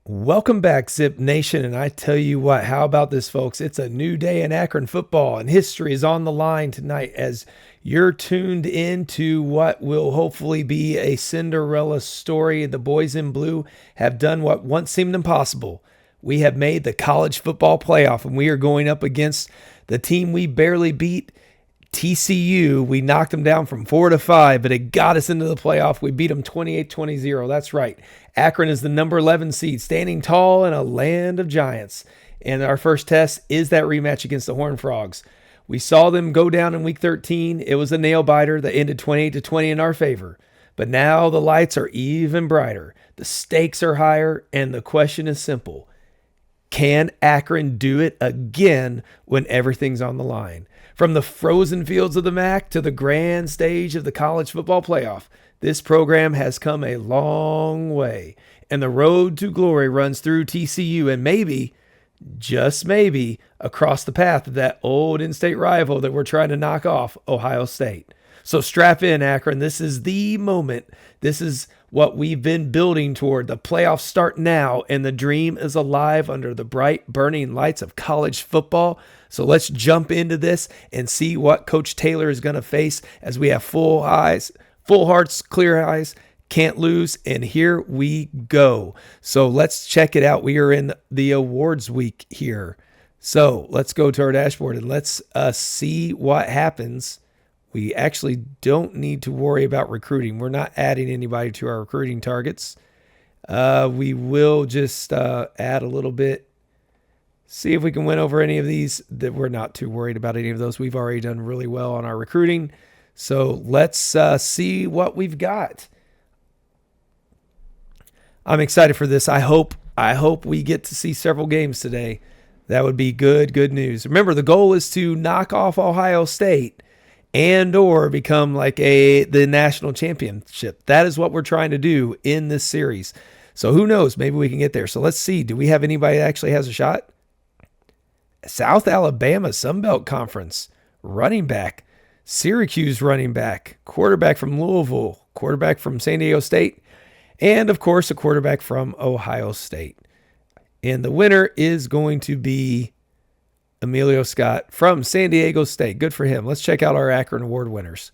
Welcome back, Zip Nation. And I tell you what, how about this, folks? It's a new day in Akron football, and history is on the line tonight as you're tuned into what will hopefully be a Cinderella story. The boys in blue have done what once seemed impossible. We have made the college football playoff, and we are going up against the team we barely beat, TCU. We knocked them down from 4-5, but it got us into the playoff. We beat them 28-20. That's right. Akron is the number 11 seed, standing tall in a land of giants. And our first test is that rematch against the Horned Frogs. We saw them go down in week 13. It was a nail biter that ended 28-20 in our favor. But now the lights are even brighter. The stakes are higher, and the question is simple. Can Akron do it again when everything's on the line? From the frozen fields of the MAC to the grand stage of the college football playoff, this program has come a long way, and the road to glory runs through TCU and maybe, just maybe, across the path of that old in-state rival that we're trying to knock off, Ohio State. So strap in, Akron. This is the moment. This is what we've been building toward. The playoffs start now, and the dream is alive under the bright, burning lights of college football. So let's jump into this and see what Coach Taylor is going to face as we have full hearts, clear eyes, can't lose, and here we go. So let's check it out. We are in the awards week here. So let's go to our dashboard and let's see what happens. We actually don't need to worry about recruiting. We're not adding anybody to our recruiting targets. We will just add a little bit. See if we can win over any of these. That we're not too worried about any of those. We've already done really well on our recruiting. So let's see what we've got. I'm excited for this. I hope we get to see several games today. That would be good news. Remember, the goal is to knock off Ohio State and or become like the national championship. That is what we're trying to do in this series. So who knows? Maybe we can get there. So let's see. Do we have anybody that actually has a shot? South Alabama Sunbelt Conference running back, Syracuse running back, quarterback from Louisville, quarterback from San Diego State, and of course a quarterback from Ohio State. And the winner is going to be Emilio Scott from San Diego State. Good for him. Let's check out our Akron Award winners.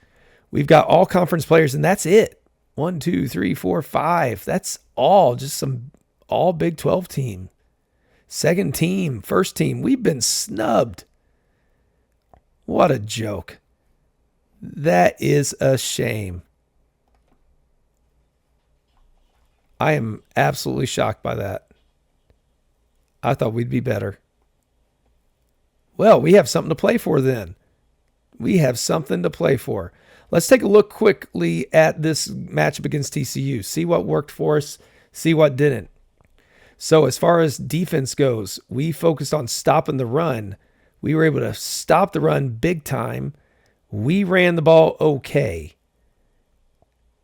We've got all conference players, and that's it. 1, 2, 3, 4, 5. That's all. Just some all Big 12 team. Second team, first team. We've been snubbed. What a joke. That is a shame. I am absolutely shocked by that. I thought we'd be better. Well, we have something to play for then. We have something to play for. Let's take a look quickly at this matchup against TCU. See what worked for us, see what didn't. So as far as defense goes, we focused on stopping the run. We were able to stop the run big time. We ran the ball okay.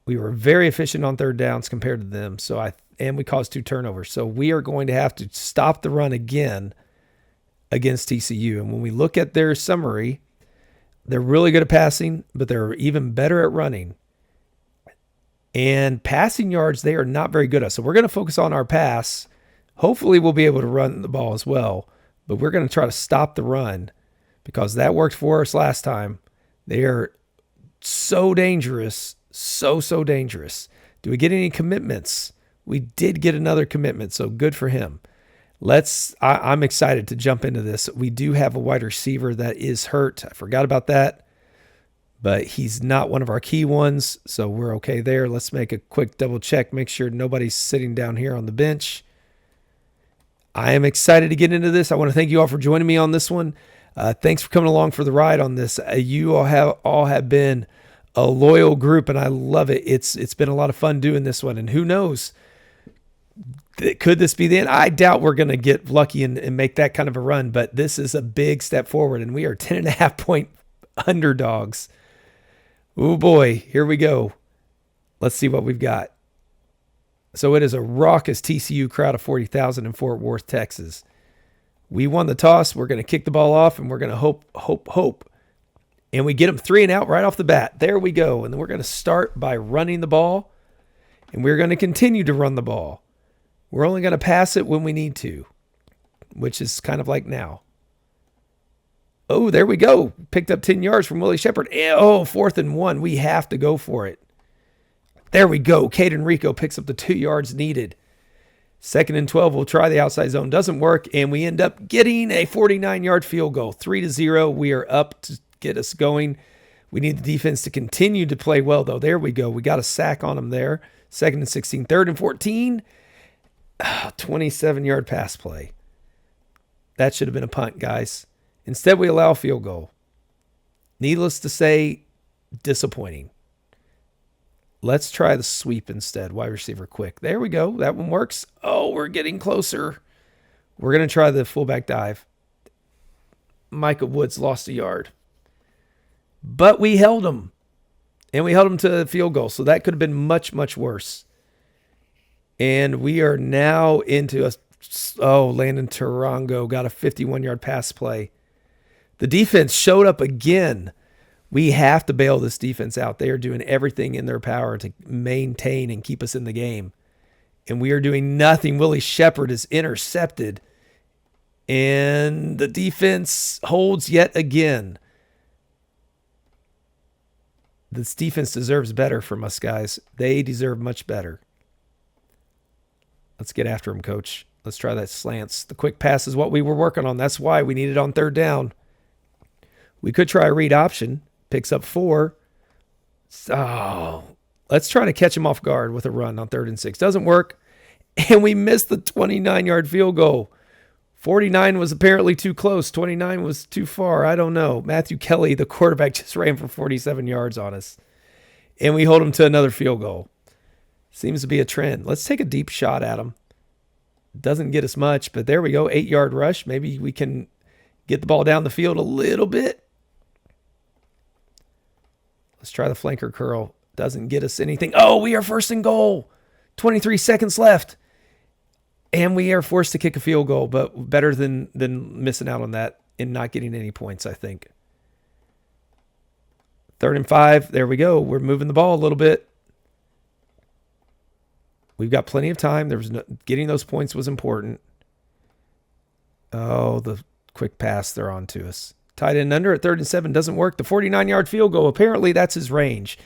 We were very efficient on third downs compared to them. And we caused 2 turnovers. So we are going to have to stop the run again against TCU. And when we look at their summary, they're really good at passing, but they're even better at running. And passing yards, they are not very good at. So we're going to focus on our pass. Hopefully we'll be able to run the ball as well, but we're going to try to stop the run because that worked for us last time. They are so dangerous, so dangerous. Do we get any commitments? We did get another commitment, so good for him. I'm excited to jump into this. We do have a wide receiver that is hurt. I forgot about that, but he's not one of our key ones, so we're okay there. Let's make a quick double check, make sure nobody's sitting down here on the bench. I am excited to get into this. I want to thank you all for joining me on this one. Thanks for coming along for the ride on this. You all have been a loyal group, and I love it. It's been a lot of fun doing this one, and who knows? Could this be the end? I doubt we're going to get lucky and make that kind of a run, but this is a big step forward, and we are 10.5-point underdogs. Oh boy, here we go. Let's see what we've got. So it is a raucous TCU crowd of 40,000 in Fort Worth, Texas. We won the toss. We're going to kick the ball off, and we're going to hope. And we get them 3 and out right off the bat. There we go. And then we're going to start by running the ball, and we're going to continue to run the ball. We're only going to pass it when we need to, which is kind of like now. Oh, there we go. Picked up 10 yards from Willie Shepard. Oh, 4th and 1. We have to go for it. There we go. Caden Rico picks up the 2 yards needed. 2nd and 12. We'll try the outside zone. Doesn't work, and we end up getting a 49-yard field goal. 3-0. We are up to get us going. We need the defense to continue to play well, though. There we go. We got a sack on them there. 2nd and 16. 3rd and 14. 27-yard pass play. That should have been a punt, guys. Instead, we allow a field goal. Needless to say, disappointing. Let's try the sweep instead. Wide receiver quick. There we go. That one works. Oh, we're getting closer. We're going to try the fullback dive. Micah Woods lost a yard. But we held him. And we held him to the field goal. So that could have been much, much worse. And we are now into Landon Tarango got a 51-yard pass play. The defense showed up again. We have to bail this defense out. They are doing everything in their power to maintain and keep us in the game. And we are doing nothing. Willie Shepard is intercepted. And the defense holds yet again. This defense deserves better from us, guys. They deserve much better. Let's get after him, coach. Let's try that slants. The quick pass is what we were working on. That's why we need it on 3rd down. We could try a read option. Picks up 4. Oh, let's try to catch him off guard with a run on 3rd and 6. Doesn't work. And we missed the 29-yard field goal. 49 was apparently too close. 29 was too far. I don't know. Matthew Kelly, the quarterback, just ran for 47 yards on us. And we hold him to another field goal. Seems to be a trend. Let's take a deep shot at him. Doesn't get us much, but there we go. 8-yard rush. Maybe we can get the ball down the field a little bit. Let's try the flanker curl. Doesn't get us anything. Oh, we are 1st and goal. 23 seconds left. And we are forced to kick a field goal, but better than missing out on that and not getting any points, I think. 3rd and 5. There we go. We're moving the ball a little bit. We've got plenty of time. Getting those points was important. Oh, the quick pass. They're on to us. Tight end under at 3rd and 7 doesn't work. The 49-yard field goal, apparently that's his range.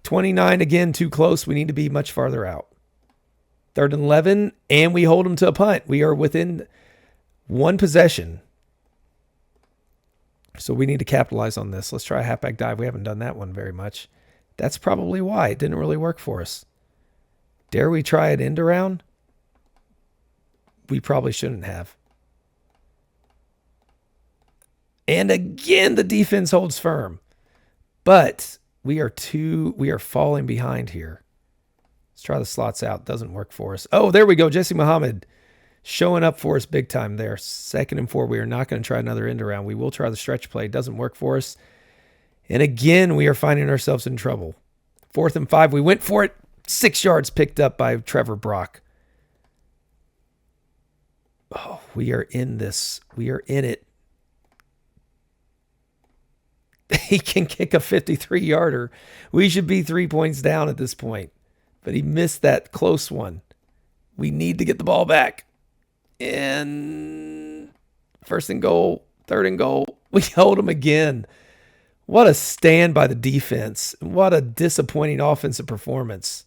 29, again, too close. We need to be much farther out. 3rd and 11, and we hold him to a punt. We are within one possession. So we need to capitalize on this. Let's try a halfback dive. We haven't done that one very much. That's probably why it didn't really work for us. Dare we try an end around? We probably shouldn't have. And again, the defense holds firm. But we are falling behind here. Let's try the slots out. Doesn't work for us. Oh, there we go. Jesse Muhammad showing up for us big time there. 2nd and 4. We are not going to try another end around. We will try the stretch play. Doesn't work for us. And again, we are finding ourselves in trouble. 4th and 5. We went for it. 6 yards picked up by Trevor Brock. Oh, we are in this. We are in it. He can kick a 53-yarder. We should be 3 points down at this point. But he missed that close one. We need to get the ball back. And 1st and goal, 3rd and goal. We held him again. What a stand by the defense. What a disappointing offensive performance.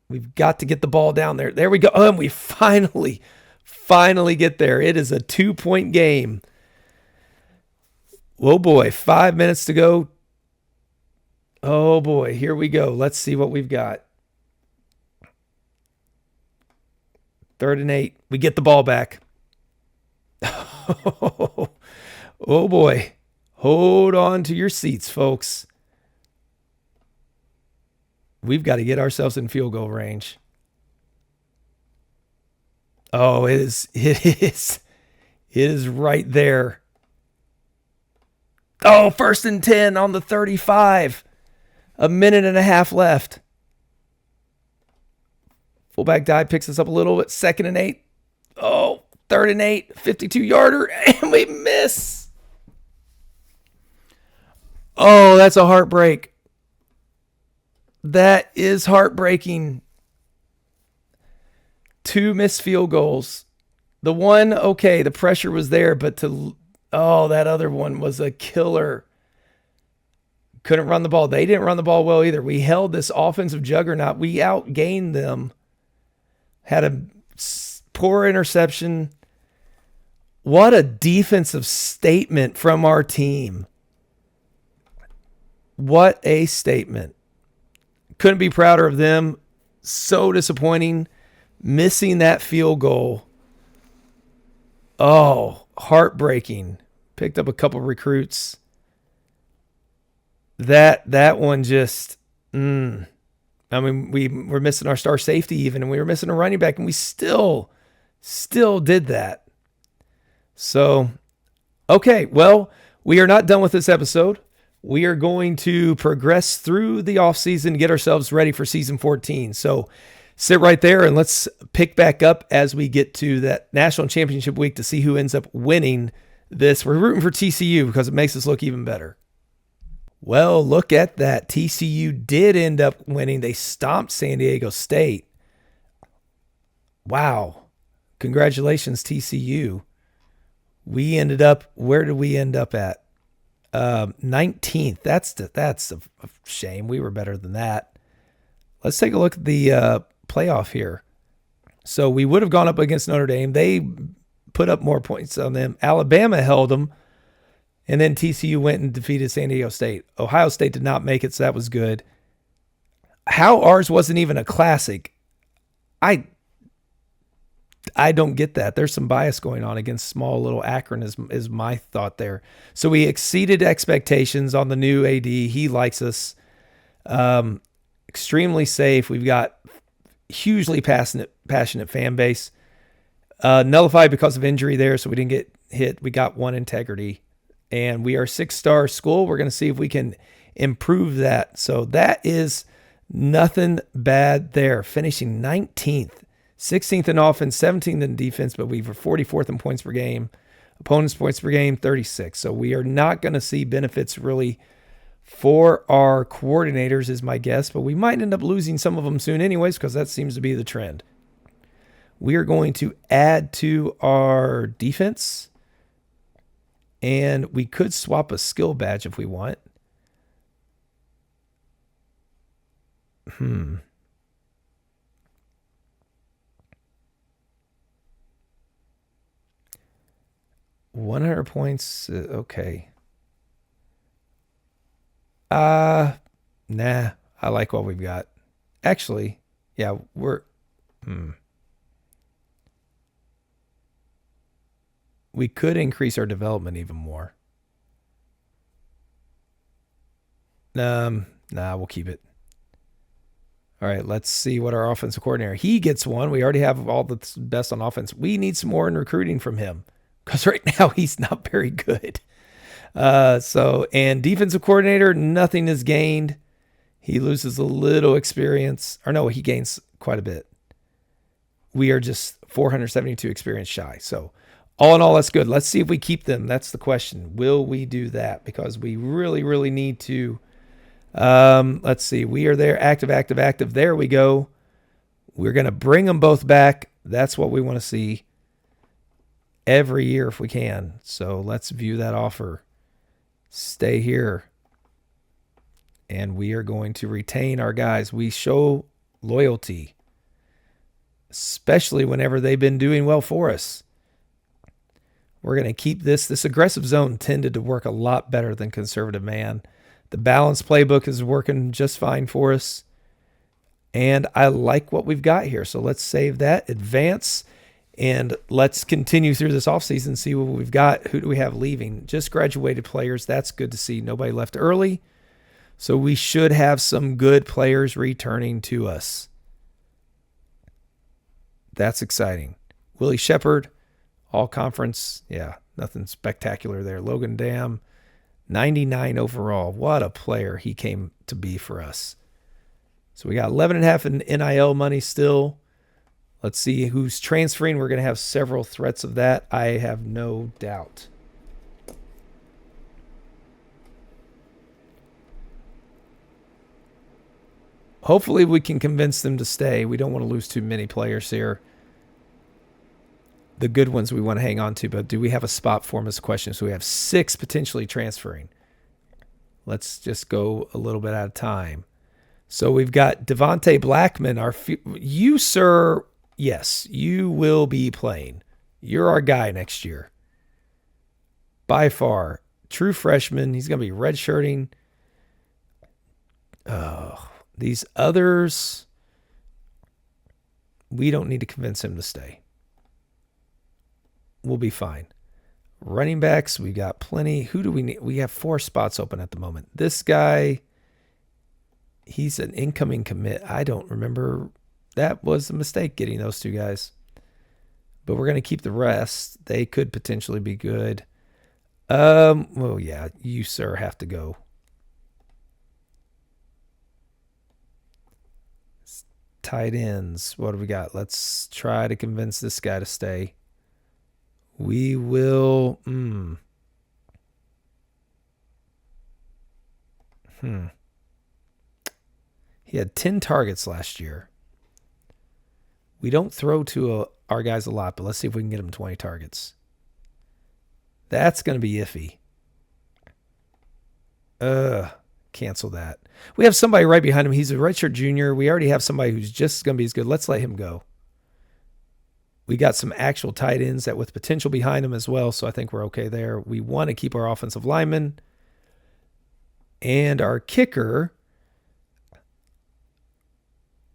We've got to get the ball down there. There we go. Oh, and we finally get there. It is a 2-point game. Oh, boy. 5 minutes to go. Oh, boy. Here we go. Let's see what we've got. 3rd and 8. We get the ball back. Oh, boy. Hold on to your seats, folks. We've got to get ourselves in field goal range. Oh, it is right there. Oh, 1st and 10 on the 35. A minute and a half left. Fullback dive picks us up a little bit. 2nd and 8. Oh, 3rd and 8. 52-yarder. And we miss. Oh, that's a heartbreak. That is heartbreaking. 2 missed field goals. The one, okay, the pressure was there, but that other one was a killer. Couldn't run the ball. They didn't run the ball well either. We held this offensive juggernaut. We outgained them. Had a poor interception. What a defensive statement from our team. What a statement. Couldn't be prouder of them. So disappointing. Missing that field goal. Oh, heartbreaking. Picked up a couple recruits. That one just, I mean, we were missing our star safety even, and we were missing a running back, and we still did that. So, okay, well, we are not done with this episode. We are going to progress through the offseason and get ourselves ready for season 14. So sit right there and let's pick back up as we get to that national championship week to see who ends up winning this. We're rooting for TCU because it makes us look even better. Well, look at that. TCU did end up winning. They stomped San Diego State. Wow. Congratulations, TCU. We ended up, where did we end up at? 19th. That's a shame. We were better than that. Let's take a look at the playoff here. So we would have gone up against Notre Dame. They put up more points on them. Alabama held them. And then TCU went and defeated San Diego State. Ohio State did not make it, so that was good. How ours wasn't even a classic, I don't get that. There's some bias going on against small little Akron is my thought there. So we exceeded expectations on the new AD. He likes us. Extremely safe. We've got hugely passionate fan base. Nullified because of injury there, so we didn't get hit. We got one integrity. And we are a 6-star school. We're going to see if we can improve that. So that is nothing bad there. Finishing 19th, 16th in offense, 17th in defense, but we were 44th in points per game. Opponents' points per game, 36. So we are not going to see benefits really for our coordinators is my guess, but we might end up losing some of them soon anyways because that seems to be the trend. We are going to add to our defense. And we could swap a skill badge if we want. 100 points. Okay. Nah, I like what we've got. Actually, yeah, we could increase our development even more. Nah, we'll keep it. All right, let's see what our offensive coordinator. He gets one. We already have all the best on offense. We need some more in recruiting from him because right now he's not very good. And defensive coordinator, nothing is gained. He loses a little experience. Or no, he gains quite a bit. We are just 472 experience shy. So all in all, that's good. Let's see if we keep them. That's the question. Will we do that? Because we really, really need to. Let's see. We are there. Active. There we go. We're going to bring them both back. That's what we want to see every year if we can. So let's view that offer. Stay here. And we are going to retain our guys. We show loyalty, especially whenever they've been doing well for us. We're going to keep this. This aggressive zone tended to work a lot better than conservative man. The balanced playbook is working just fine for us. And I like what we've got here. So let's save that, advance, and let's continue through this offseason, see what we've got. Who do we have leaving? Just graduated players. That's good to see. Nobody left early. So we should have some good players returning to us. That's exciting. Willie Shepard, all conference. Yeah, nothing spectacular there. Logan Dam, 99 overall. What a player he came to be for us. So we got 11.5 in NIL money still. Let's see who's transferring. We're going to have several threats of that. I have no doubt. Hopefully we can convince them to stay. We don't want to lose too many players here. the good ones we want to hang on to, but do we have a spot for them is the question. So we have 6 potentially transferring. Let's just go a little bit at a time. So we've got Devontae Blackman. You, sir, yes, you will be playing. You're our guy next year. By far. True freshman. He's going to be redshirting. Oh, these others, we don't need to convince him to stay. We'll be fine. Running backs, we got plenty. Who do we need? We have 4 spots open at the moment. This guy, he's an incoming commit. I don't remember. That was a mistake getting those 2 guys. But we're going to keep the rest. They could potentially be good. Well, yeah, you, sir, have to go. Tight ends. What do we got? Let's try to convince this guy to stay. We will. He had 10 targets last year. We don't throw to our guys a lot, but let's see if we can get him 20 targets. That's going to be iffy. Cancel that. We have somebody right behind him. He's a redshirt junior. We already have somebody who's just going to be as good. Let's let him go. We got some actual tight ends that with potential behind him as well, so I think we're okay there. We want to keep our offensive lineman. And our kicker,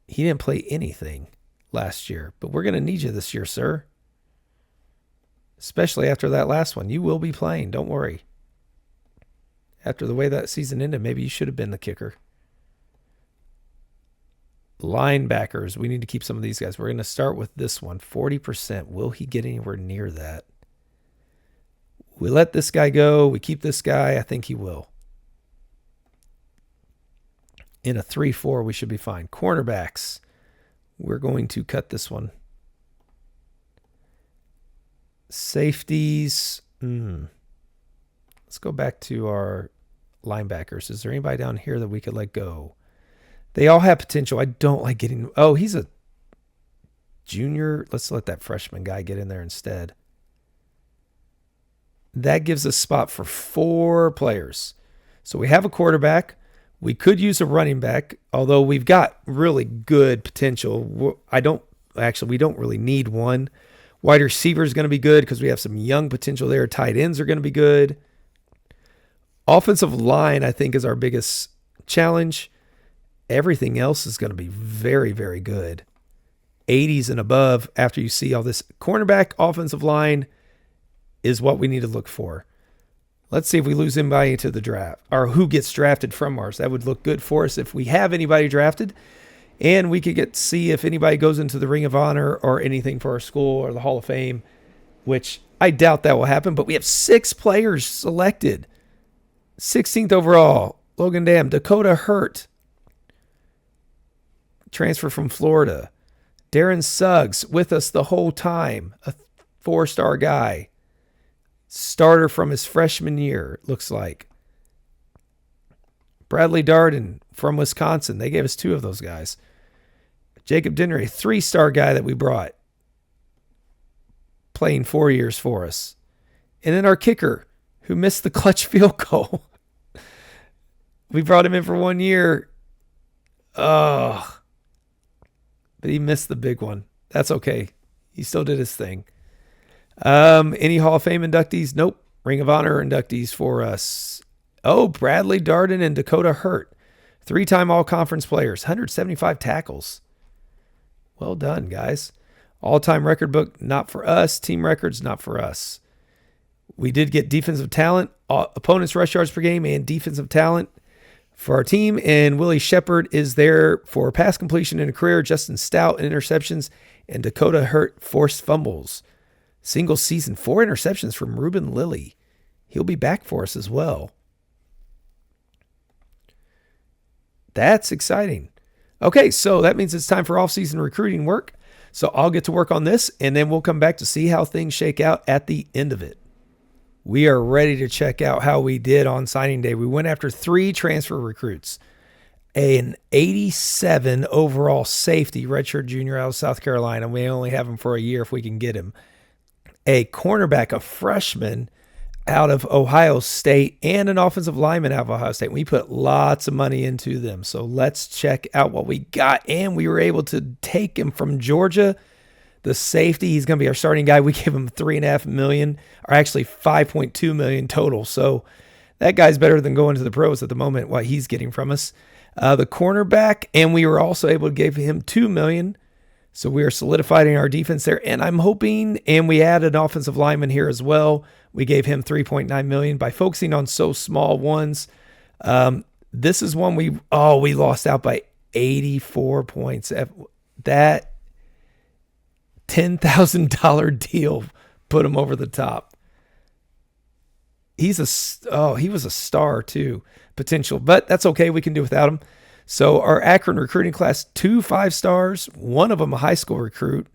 he didn't play anything last year, but we're going to need you this year, sir. Especially after that last one. You will be playing, don't worry. After the way that season ended, maybe you should have been the kicker. Linebackers, we need to keep some of these guys. We're going to start with this one, 40%. Will he get anywhere near that? We let this guy go. We keep this guy. I think he will. In a 3-4, we should be fine. Cornerbacks, we're going to cut this one. Safeties, let's go back to our linebackers. Is there anybody down here that we could let go? They all have potential. I don't like getting... Oh, he's a junior. Let's let that freshman guy get in there instead. That gives us a spot for 4 players. So we have a quarterback. We could use a running back, although we've got really good potential. We don't really need one. Wide receiver is going to be good because we have some young potential there. Tight ends are going to be good. Offensive line, I think, is our biggest challenge. Everything else is going to be very, very good. 80s and above after you see all this. Cornerback, offensive line is what we need to look for. Let's see if we lose anybody to the draft or who gets drafted from ours. That would look good for us if we have anybody drafted. And we could get to see if anybody goes into the Ring of Honor or anything for our school or the Hall of Fame, which I doubt that will happen. But we have 6 players selected. 16th overall, Logan Dam. Dakota Hurt, transfer from Florida. Darren Suggs with us the whole time, a 4-star guy. Starter from his freshman year, looks like. Bradley Darden from Wisconsin. They gave us 2 of those guys. Jacob Dinner, a 3-star guy that we brought, playing 4 years for us. And then our kicker, who missed the clutch field goal. We brought him in for 1 year. Oh, but he missed the big one. That's okay. He still did his thing. Any Hall of Fame inductees? Nope. Ring of Honor inductees for us. Oh, Bradley Darden and Dakota Hurt. 3-time all-conference players. 175 tackles. Well done, guys. All-time record book, not for us. Team records, not for us. We did get defensive talent, opponents' rush yards per game, and defensive talent for our team. And Willie Shepard is there for pass completion in a career. Justin Stout and interceptions. And Dakota Hurt forced fumbles. Single season, 4 interceptions from Reuben Lilly. He'll be back for us as well. That's exciting. Okay, so that means it's time for off-season recruiting work. So I'll get to work on this, and then we'll come back to see how things shake out at the end of it. We are ready to check out how we did on signing day. We went after 3 transfer recruits. An 87 overall safety, redshirt junior out of South Carolina. We only have him for a year if we can get him. a cornerback, a freshman out of Ohio State, and an offensive lineman out of Ohio State. We put lots of money into them. So let's check out what we got. And we were able to take him from Georgia. The safety, he's going to be our starting guy. We gave him $3.5 million, or actually $5.2 million total. So that guy's better than going to the pros at the moment, what he's getting from us. The cornerback, and we were also able to give him $2 million. So we are solidifying our defense there. And I'm hoping, and we added an offensive lineman here as well. We gave him $3.9 million by focusing on so small ones. This is one we lost out by 84 points. That $10,000 deal put him over the top. He was a star too, potential, but that's okay. We can do without him. So our Akron recruiting class, 2 5-stars, one of them a high school recruit,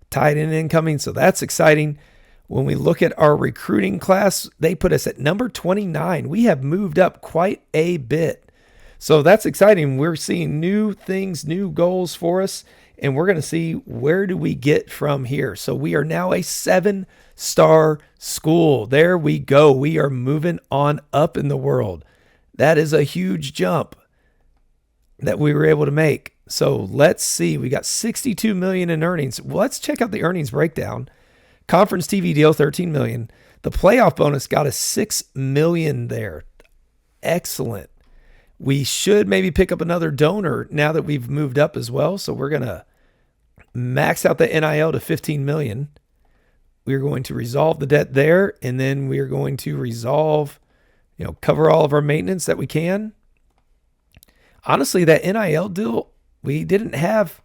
tied in incoming. So that's exciting. When we look at our recruiting class, they put us at number 29. We have moved up quite a bit. So that's exciting. We're seeing new things, new goals for us, and we're going to see where do we get from here. So we are now a 7-star school. There we go. We are moving on up in the world. That is a huge jump that we were able to make. So let's see. We got $62 million in earnings. Let's check out the earnings breakdown. Conference TV deal, $13 million. The playoff bonus got us $6 million there. Excellent. We should maybe pick up another donor now that we've moved up as well. So we're going to max out the NIL to $15 million. We're going to resolve the debt there, and then we're going to cover all of our maintenance that we can. Honestly, that NIL deal, we didn't have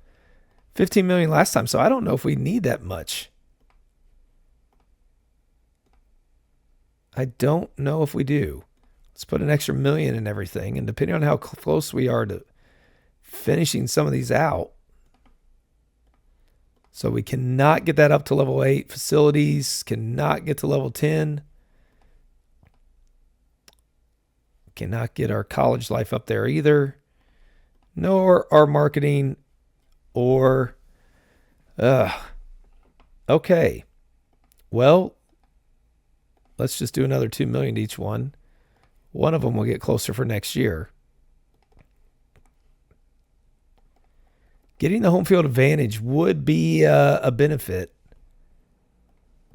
$15 million last time, so I don't know if we need that much. I don't know if we do. Let's put an extra $1 million in everything, and depending on how close we are to finishing some of these out. So we cannot get that up to level 8. Facilities cannot get to level 10. Cannot get our college life up there either. Nor our marketing or... Okay. Well, let's just do another $2 million to each one. One of them will get closer for next year. Getting the home field advantage would be a benefit,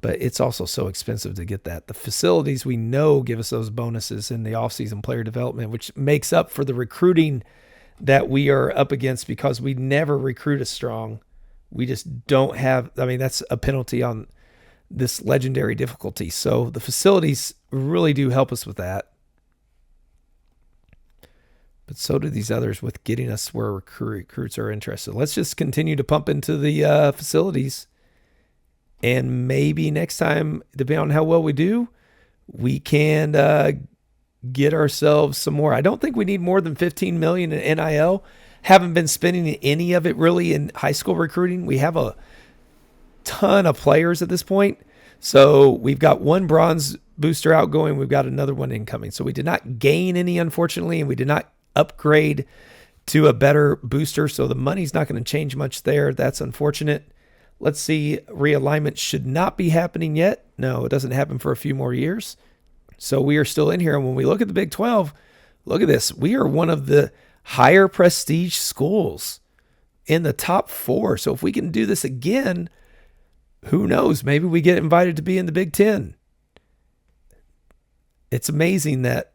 but it's also so expensive to get that. The facilities we know give us those bonuses in the offseason player development, which makes up for the recruiting that we are up against because we never recruit as strong. We just don't have, that's a penalty on this legendary difficulty. So the facilities really do help us with that. But so do these others with getting us where recruits are interested. Let's just continue to pump into the facilities. And maybe next time, depending on how well we do, we can get ourselves some more. I don't think we need more than $15 million in NIL. Haven't been spending any of it really in high school recruiting. We have a ton of players at this point. So we've got one bronze booster outgoing. We've got another one incoming. So we did not gain any, unfortunately, and we did not upgrade to a better booster. So the money's not going to change much there. That's unfortunate. Let's see. Realignment should not be happening yet. No, it doesn't happen for a few more years. So we are still in here. And when we look at the Big 12, look at this. We are one of the higher prestige schools in the top 4. So if we can do this again, who knows? Maybe we get invited to be in the Big 10. It's amazing that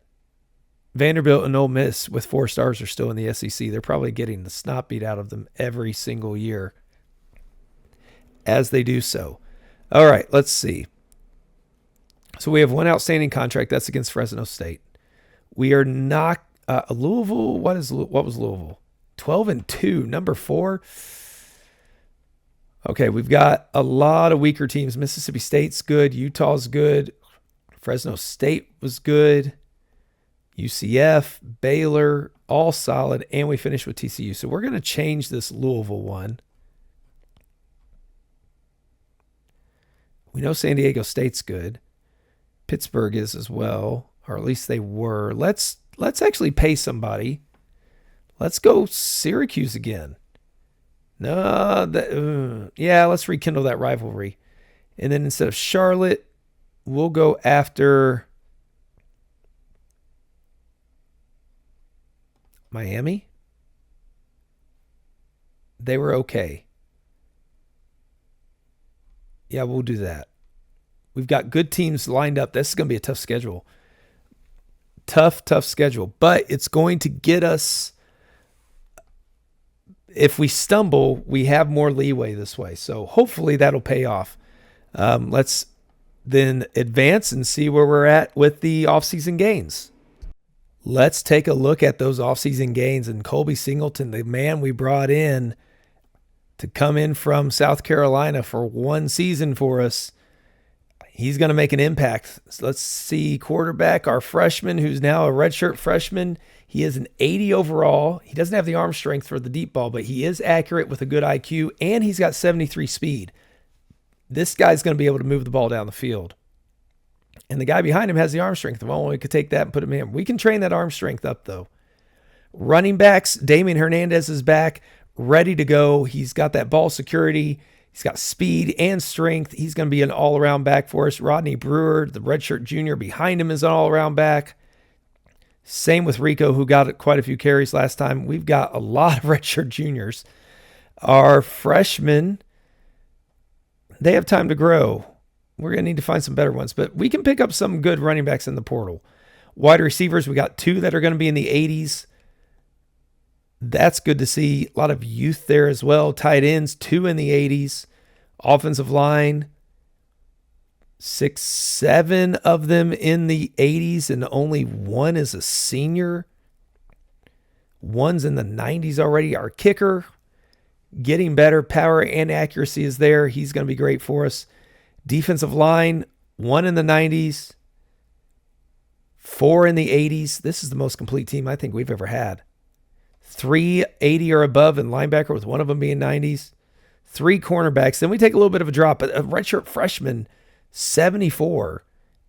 Vanderbilt and Ole Miss with 4 stars are still in the SEC. They're probably getting the snot beat out of them every single year as they do so. All right, let's see. So we have one outstanding contract. That's against Fresno State. We are not Louisville. What was Louisville? 12-2, number 4. Okay, we've got a lot of weaker teams. Mississippi State's good. Utah's good. Fresno State was good. UCF, Baylor, all solid, and we finished with TCU. So we're going to change this Louisville one. We know San Diego State's good. Pittsburgh is as well, or at least they were. Let's actually pay somebody. Let's go Syracuse again. No, let's rekindle that rivalry. And then instead of Charlotte, we'll go after Miami. They were okay. Yeah, we'll do that. We've got good teams lined up. This is going to be a tough schedule. Tough schedule. But it's going to get us, if we stumble, we have more leeway this way. So hopefully that'll pay off. Let's then advance and see where we're at with the offseason gains. Let's take a look at those offseason gains. And Colby Singleton, the man we brought in to come in from South Carolina for one season for us, he's going to make an impact. So let's see, quarterback, our freshman, who's now a redshirt freshman. He is an 80 overall. He doesn't have the arm strength for the deep ball, but he is accurate with a good IQ, and he's got 73 speed. This guy's going to be able to move the ball down the field. And the guy behind him has the arm strength. Well, we could take that and put him in. We can train that arm strength up, though. Running backs, Damian Hernandez is back, ready to go. He's got that ball security. He's got speed and strength. He's going to be an all-around back for us. Rodney Brewer, the redshirt junior behind him, is an all-around back. Same with Rico, who got quite a few carries last time. We've got a lot of redshirt juniors. Our freshmen, they have time to grow. We're going to need to find some better ones, but we can pick up some good running backs in the portal. Wide receivers, we got 2 that are going to be in the 80s. That's good to see. A lot of youth there as well. Tight ends, 2 in the 80s. Offensive line, 6, 7 of them in the 80s, and only 1 is a senior. 1's in the 90s already. Our kicker, getting better. Power and accuracy is there. He's going to be great for us. Defensive line, 1 in the 90s, 4 in the 80s. This is the most complete team I think we've ever had. 3 80 or above in linebacker, with one of them being 90s. 3 cornerbacks. Then we take a little bit of a drop. A redshirt freshman, 74,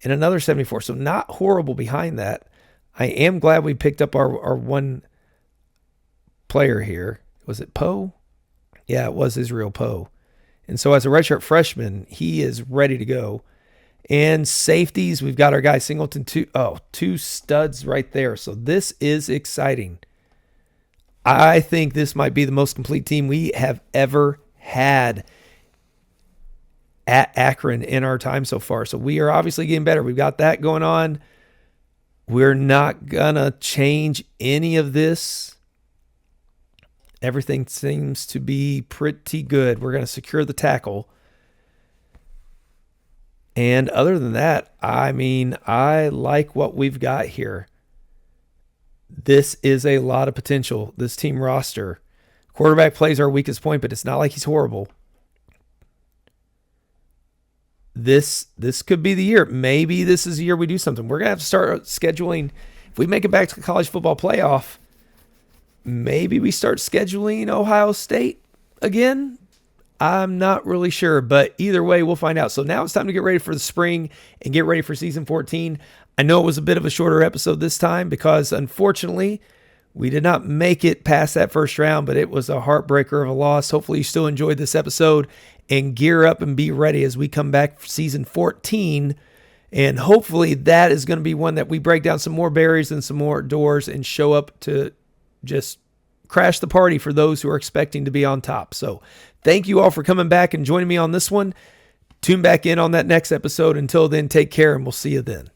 and another 74. So not horrible behind that. I am glad we picked up our one player here. Was it Poe? Yeah, it was Israel Poe. And so as a redshirt freshman, he is ready to go. And safeties, we've got our guy Singleton, 2 studs right there. So this is exciting. I think this might be the most complete team we have ever had at Akron in our time so far. So we are obviously getting better. We've got that going on. We're not going to change any of this. Everything seems to be pretty good. We're going to secure the tackle. And other than that, I mean, I like what we've got here. This is a lot of potential, this team roster. Quarterback plays our weakest point, but it's not like he's horrible. This could be the year. Maybe this is the year we do something. We're going to have to start scheduling. If we make it back to the college football playoff, maybe we start scheduling Ohio State again. I'm not really sure, but either way, we'll find out. So now it's time to get ready for the spring and get ready for season 14. I know it was a bit of a shorter episode this time because, unfortunately, we did not make it past that first round, but it was a heartbreaker of a loss. Hopefully you still enjoyed this episode and gear up and be ready as we come back for season 14. And hopefully that is going to be one that we break down some more barriers and some more doors and show up to just crash the party for those who are expecting to be on top. So thank you all for coming back and joining me on this one. Tune back in on that next episode. Until then, take care and we'll see you then.